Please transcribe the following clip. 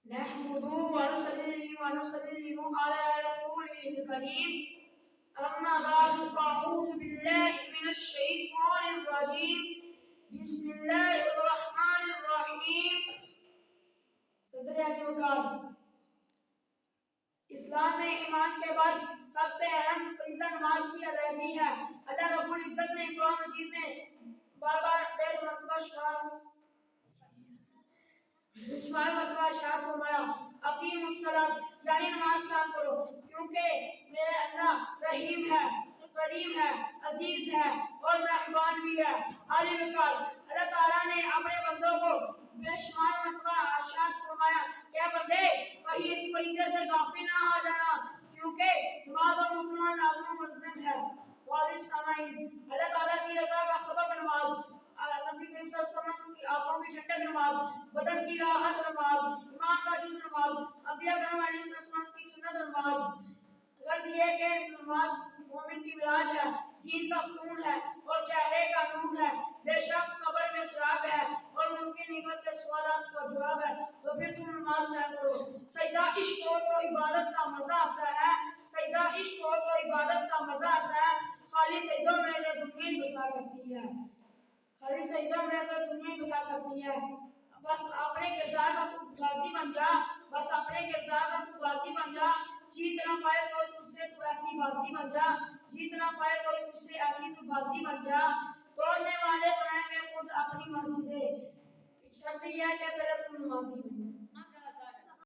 نحمده ونصلي ونسلم على رسوله الكريم أما بعد فأعوذ بالله من الشيطان الرجيم بسم الله الرحمن الرحيم صدر علی وقار اسلام میں ایمان کے بعد سب سے اہم فریضہ نماز کی ادائیگی ہے۔ اللہ رب العزت نے قرآن مجید میں بار بار ڈیر مرتبہ شمار مرتبہ ارشاد فرمایا اقیم الصلاۃ یعنی نماز قائم کرو، کیونکہ میرے اللہ رحیم ہے، کریم ہے، عزیز ہے اور مہربان بھی ہے۔ علی وقار اللہ تعالیٰ نے اپنے بندوں کو بے شمار مرتبہ ارشاد فرمایا کہ بندے کہیں اس فریضے سے غافل نہ ہو جانا، کیونکہ نماز اور مسلمان لازم و ملزم ہے۔ وارث سامعین، اللہ تعالیٰ کی رضا کا سبب نماز، نبی کریم صلی اللہ علیہ وسلم کی آنکھوں کی ٹھنڈک نماز، بدن کی راحت نماز، ایمان کا جز نماز، انبیاء کرام علیہ السلام کی سنت نماز۔ غرض یہ کہ نماز مومن کی معراج ہے، دین کا ستون ہے اور چہرے کا نور ہے۔ بے شک قبر میں چراغ ہے اور ممکن نعمت کے سوالات کا جواب ہے، تو پھر تم نماز قائم کرو۔ سجدہ عشق ہو تو عبادت کا مزہ آتا ہے، سجدہ عشق ہو تو عبادت کا مزہ آتا ہے۔ خالی سجدوں میں تو دنیا بسا کرتی ہے، خالی سجدوں میں تو دنیا بسا کرتی ہے۔ بس اپنے کردار کا تو غازی بن جا، بس اپنے کردار کا تو غازی بن جا۔ جیت نہ پائے کوئی تجھ سے تو ایسی بازی بن جا، جیت نہ پائے کوئی تجھ سے ایسی تو بازی بن جا۔ توڑنے والے بنائیں گے خود اپنی مسجدیں، شرط یہ ہے کہ پہلے تم نمازی بن۔